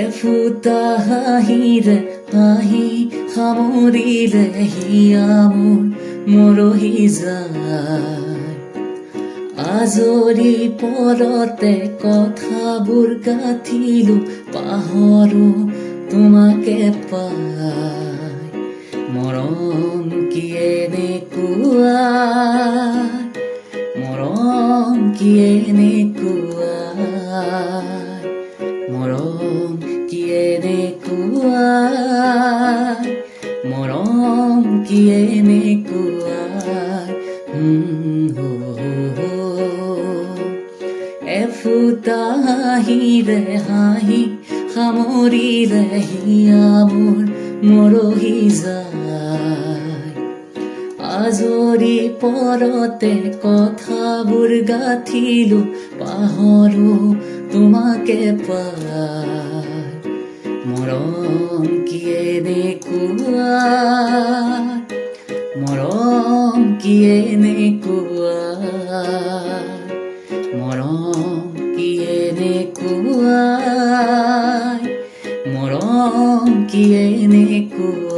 এফুটা হাঁহিৰে হাঁহি সামৰিলে হিয়া মোৰ মৰহি যায় আজৰি পৰতে কথাবোৰ গাঁঠিলো পাহৰো তোমাকে পাই মৰম কি এনেকুৱা মৰম কি এনেকুৱা মৰম কি এনেকুৱা মৰম কি এনেকুৱা এফুটা হাঁহিৰে হাঁহি সামৰিলে হিয়া মোৰ মৰহি যায় আজৰি পৰতে কথাবোৰ গাঁঠিলো পাহৰো তোমাকে পাই মৰম কি এনেকুৱা মৰম কি এনেকুৱা মৰম কি এনেকুৱা মৰম কি এনেকুৱা